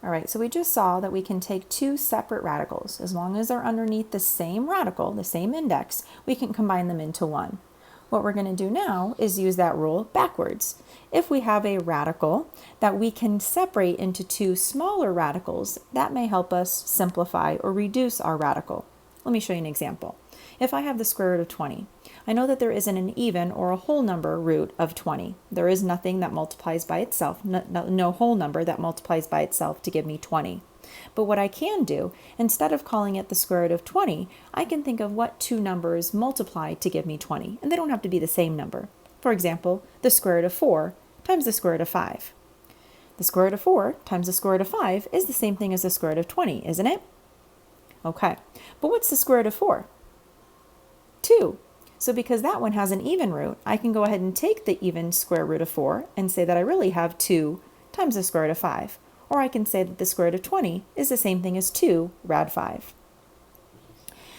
All right, so we just saw that we can take two separate radicals. As long as they're underneath the same radical, the same index, we can combine them into one. What we're going to do now is use that rule backwards. If we have a radical that we can separate into two smaller radicals, that may help us simplify or reduce our radical. Let me show you an example. If I have the square root of 20, I know that there isn't an even or a whole number root of 20. There is nothing that multiplies by itself, no whole number that multiplies by itself to give me 20. But what I can do, instead of calling it the square root of 20, I can think of what two numbers multiply to give me 20, and they don't have to be the same number. For example, the square root of 4 times the square root of 5. The square root of 4 times the square root of 5 is the same thing as the square root of 20, isn't it? Okay, but what's the square root of 4? 2. So because that one has an even root, I can go ahead and take the even square root of 4 and say that I really have 2 times the square root of 5. Or I can say that the square root of 20 is the same thing as 2 rad 5.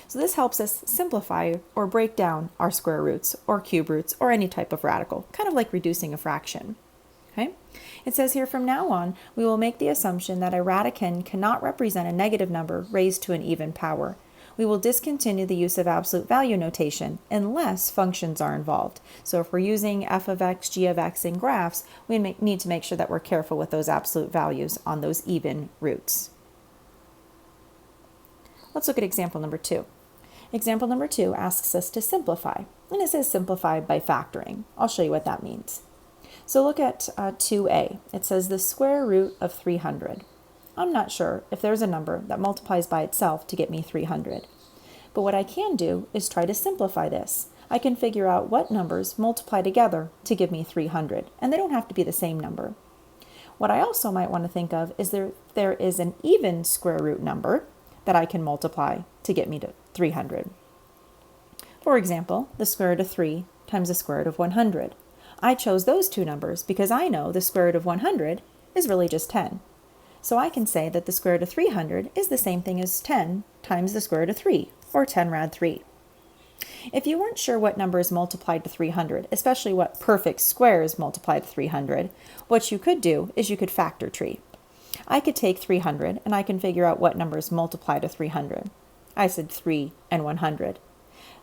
So this helps us simplify or break down our square roots or cube roots or any type of radical, kind of like reducing a fraction. Okay? It says here, from now on, we will make the assumption that a radicand cannot represent a negative number raised to an even power. We will discontinue the use of absolute value notation unless functions are involved. So if we're using f of x, g of x in graphs, we need to make sure that we're careful with those absolute values on those even roots. Let's look at example number 2. Example number 2 asks us to simplify, and it says simplify by factoring. I'll show you what that means. So look at 2a. It says the square root of 300. I'm not sure if there's a number that multiplies by itself to get me 300. But what I can do is try to simplify this. I can figure out what numbers multiply together to give me 300, and they don't have to be the same number. What I also might want to think of is there is an even square root number that I can multiply to get me to 300. For example, the square root of 3 times the square root of 100. I chose those two numbers because I know the square root of 100 is really just 10. So I can say that the square root of 300 is the same thing as 10 times the square root of 3, or 10 rad 3. If you weren't sure what numbers multiplied to 300, especially what perfect squares multiplied to 300, what you could do is you could factor tree. I could take 300 and I can figure out what numbers multiply to 300. I said 3 and 100.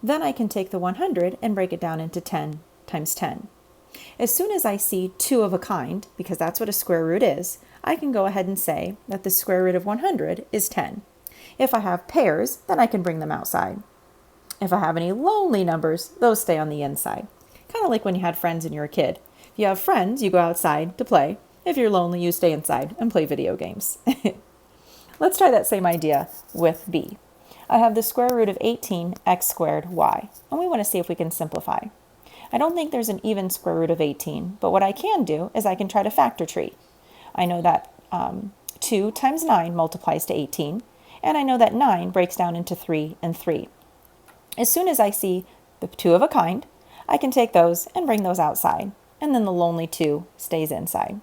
Then I can take the 100 and break it down into 10 times 10. As soon as I see two of a kind, because that's what a square root is, I can go ahead and say that the square root of 100 is 10. If I have pairs, then I can bring them outside. If I have any lonely numbers, those stay on the inside. Kind of like when you had friends and you were a kid. If you have friends, you go outside to play. If you're lonely, you stay inside and play video games. Let's try that same idea with b. I have the square root of 18 x squared y, and we want to see if we can simplify. I don't think there's an even square root of 18, but what I can do is I can try to factor tree. I know that 2 times 9 multiplies to 18, and I know that 9 breaks down into 3 and 3. As soon as I see the two of a kind, I can take those and bring those outside, and then the lonely 2 stays inside.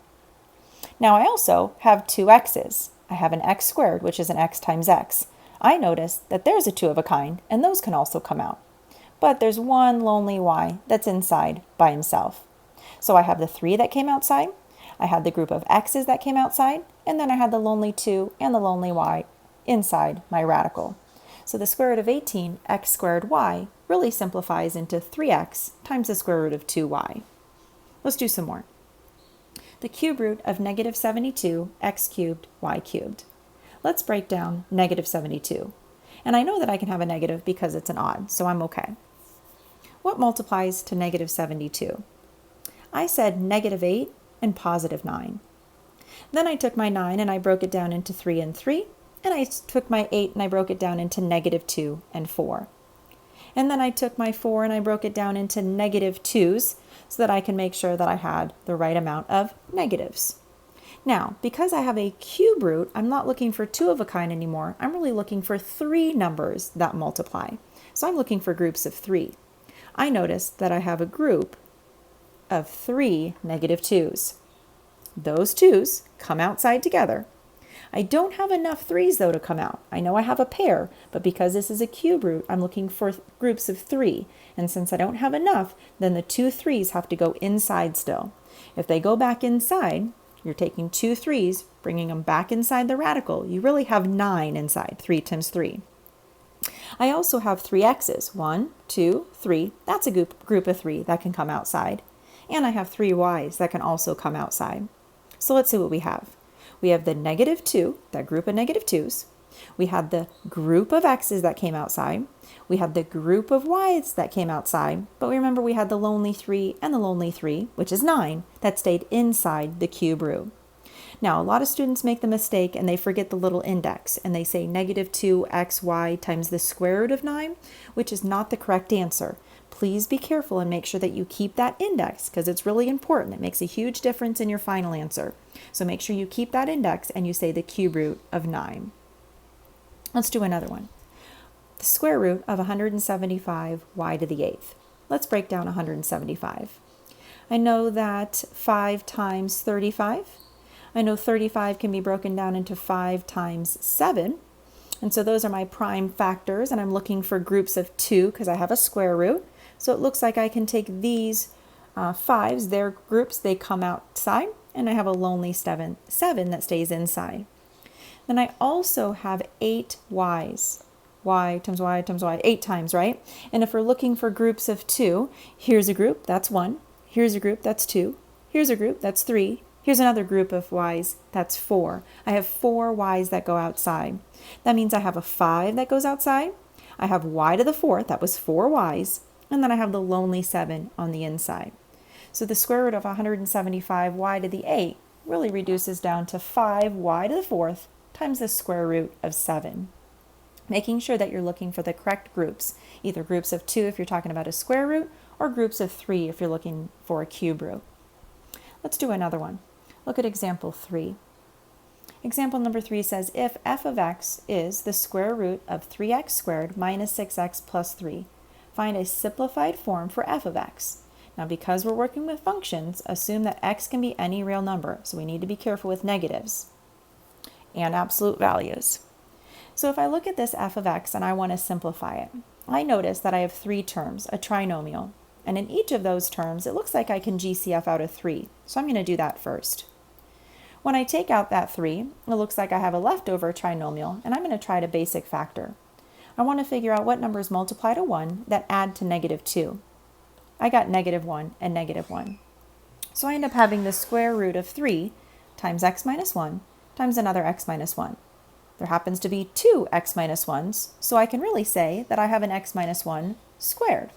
Now I also have two x's. I have an x squared, which is an x times x. I notice that there's a 2 of a kind, and those can also come out. But there's one lonely y that's inside by himself. So I have the 3 that came outside, I had the group of x's that came outside, and then I had the lonely 2 and the lonely y inside my radical. So the square root of 18 x squared y really simplifies into 3x times the square root of 2y. Let's do some more. The cube root of negative 72 x cubed y cubed. Let's break down negative 72. And I know that I can have a negative because it's an odd, so I'm okay. What multiplies to negative 72? I said negative 8 and positive 9. Then I took my 9 and I broke it down into 3 and 3, and I took my 8 and I broke it down into negative 2 and 4. And then I took my 4 and I broke it down into negative 2's so that I can make sure that I had the right amount of negatives. Now, because I have a cube root, I'm not looking for 2 of a kind anymore. I'm really looking for 3 numbers that multiply. So I'm looking for groups of 3. I notice that I have a group of 3 negative 2's. Those 2's come outside together. I don't have enough 3's though to come out. I know I have a pair, but because this is a cube root, I'm looking for groups of 3. And since I don't have enough, then the 2 3's have to go inside still. If they go back inside, you're taking 2 3's, bringing them back inside the radical. You really have 9 inside, 3 times 3. I also have 3 x's, 1, 2, 3. That's a group of 3 that can come outside. And I have 3 y's that can also come outside. So let's see what we have. We have the -2, that group of -2's. We had the group of x's that came outside. We had the group of y's that came outside. But remember, we had the lonely 3 and the lonely 3, which is 9, that stayed inside the cube root. Now, a lot of students make the mistake and they forget the little index and they say -2xy times the square root of 9, which is not the correct answer. Please be careful and make sure that you keep that index because it's really important. It makes a huge difference in your final answer. So make sure you keep that index and you say the cube root of 9. Let's do another one. The square root of 175y to the 8th. Let's break down 175. I know that 5 times 35. I know 35 can be broken down into 5 times 7. And so those are my prime factors, and I'm looking for groups of 2 because I have a square root. So it looks like I can take these 5's, their groups, they come outside, and I have a lonely 7 that stays inside. Then I also have 8 y's. Y times y times y, 8 times, right? And if we're looking for groups of 2, here's a group, that's 1. Here's a group, that's 2. Here's a group, that's 3. Here's another group of y's, that's 4. I have 4 y's that go outside. That means I have a 5 that goes outside. I have y to the 4th, that was 4 y's. And then I have the lonely 7 on the inside. So the square root of 175y to the 8 really reduces down to 5y to the 4th times the square root of 7. Making sure that you're looking for the correct groups, either groups of 2 if you're talking about a square root, or groups of 3 if you're looking for a cube root. Let's do another one. Look at example 3. Example number 3 says, if f of x is the square root of 3x squared minus 6x plus 3, find a simplified form for f of x. Now, because we're working with functions, assume that x can be any real number, so we need to be careful with negatives and absolute values. So if I look at this f of x and I want to simplify it, I notice that I have 3 terms, a trinomial, and in each of those terms, it looks like I can GCF out of 3, so I'm going to do that first. When I take out that 3, it looks like I have a leftover trinomial, and I'm going to try to basic factor. I want to figure out what numbers multiply to 1 that add to -2. I got -1 and -1. So I end up having the square root of 3 times x minus 1 times another x minus 1. There happens to be 2 x minus 1's, so I can really say that I have an x minus 1 squared.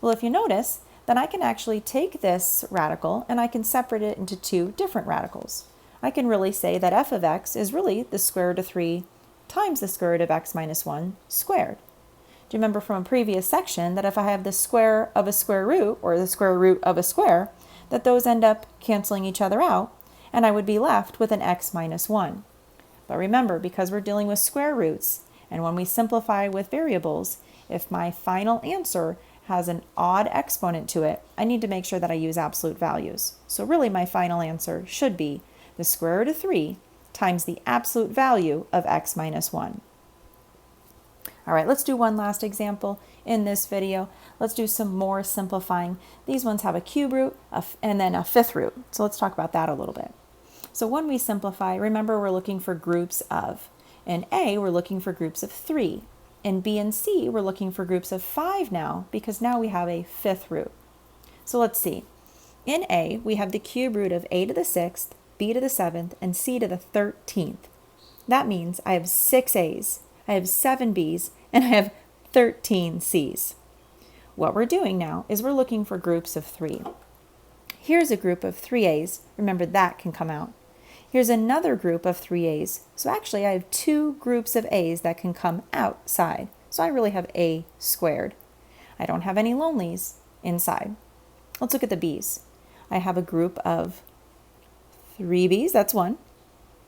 Well, if you notice, then I can actually take this radical and I can separate it into 2 different radicals. I can really say that f of x is really the square root of 3 times the square root of x minus 1 squared. Do you remember from a previous section that if I have the square of a square root, or the square root of a square, that those end up canceling each other out, and I would be left with an x minus 1. But remember, because we're dealing with square roots, and when we simplify with variables, if my final answer has an odd exponent to it, I need to make sure that I use absolute values. So really my final answer should be the square root of 3 times the absolute value of x minus 1. All right, let's do one last example in this video. Let's do some more simplifying. These ones have a cube root and then a fifth root. So let's talk about that a little bit. So when we simplify, remember we're looking for groups of. In A, we're looking for groups of 3. In B and C, we're looking for groups of 5 now, because now we have a fifth root. So let's see. In A, we have the cube root of a to the 6th, b to the 7th, and c to the 13th. That means I have 6 a's, I have 7 b's, and I have 13 c's. What we're doing now is we're looking for groups of 3. Here's a group of 3 a's. Remember, that can come out. Here's another group of 3 a's. So actually, I have 2 groups of a's that can come outside. So I really have a squared. I don't have any lonelies inside. Let's look at the b's. I have a group of 3 b's, that's 1.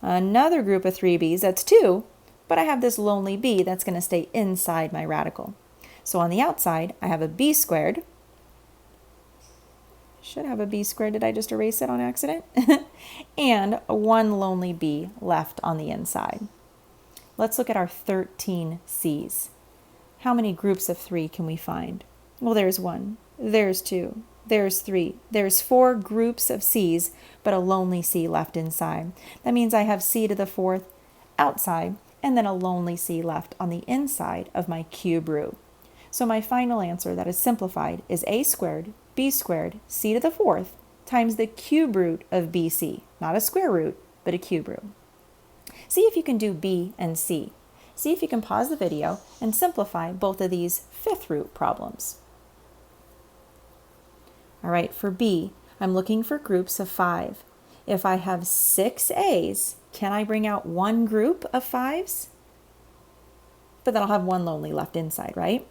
Another group of 3 b's, that's 2. But I have this lonely b that's going to stay inside my radical. So on the outside, I have a b squared. Should have a b squared. Did I just erase it on accident? And 1 lonely b left on the inside. Let's look at our 13 c's. How many groups of 3 can we find? Well, there's 1, there's 2, there's 3. There's 4 groups of c's, but a lonely c left inside. That means I have c to the 4th outside, and then a lonely c left on the inside of my cube root. So my final answer that is simplified is a squared, b squared, c to the 4th times the cube root of bc. Not a square root, but a cube root. See if you can do b and c. See if you can pause the video and simplify both of these 5th root problems. All right, for b, I'm looking for groups of 5. If I have 6 a's, can I bring out one group of 5s? But then I'll have one lonely left inside, right?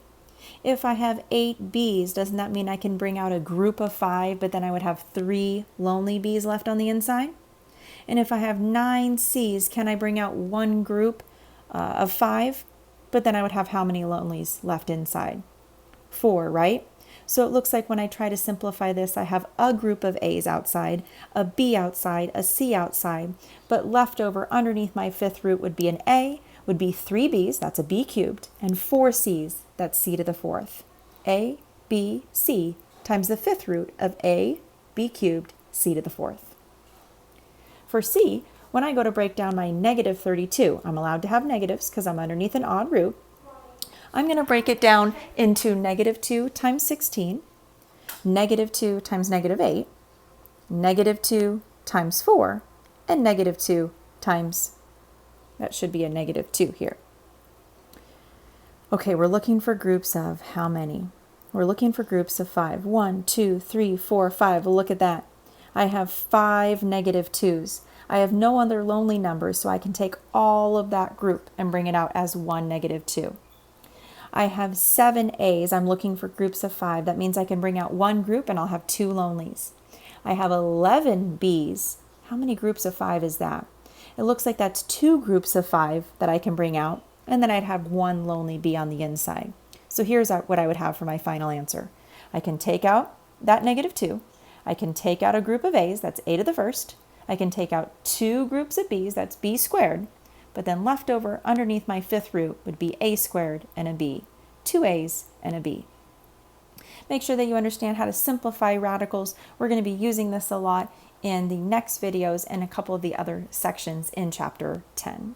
If I have 8 b's, doesn't that mean I can bring out a group of 5, but then I would have 3 lonely b's left on the inside? And if I have 9 c's, can I bring out one group of 5? But then I would have how many lonelies left inside? 4, right? So it looks like when I try to simplify this, I have a group of a's outside, a b outside, a c outside, but left over underneath my 5th root would be an a, would be 3 b's, that's a b cubed, and 4 c's, that's c to the 4th. A, b, c times the 5th root of a, b cubed, c to the 4th. For c, when I go to break down my negative 32, I'm allowed to have negatives because I'm underneath an odd root. I'm going to break it down into negative 2 times 16, negative 2 times negative 8, negative 2 times 4, and negative 2 times, that should be a negative 2 here. Okay, we're looking for groups of how many? We're looking for groups of 5. 1, 2, 3, 4, 5. Well, look at that. I have 5 negative 2's. I have no other lonely numbers, so I can take all of that group and bring it out as one negative 2. I have 7 A's. I'm looking for groups of 5. That means I can bring out one group and I'll have 2 lonelies. I have 11 B's. How many groups of 5 is that? It looks like that's 2 groups of 5 that I can bring out, and then I'd have one lonely B on the inside. So here's what I would have for my final answer. I can take out that negative 2. I can take out a group of A's, that's A to the 1st. I can take out 2 groups of B's, that's B squared. But then left over underneath my 5th root would be A squared and a B. 2 A's and a B. Make sure that you understand how to simplify radicals. We're going to be using this a lot in the next videos and a couple of the other sections in Chapter 10.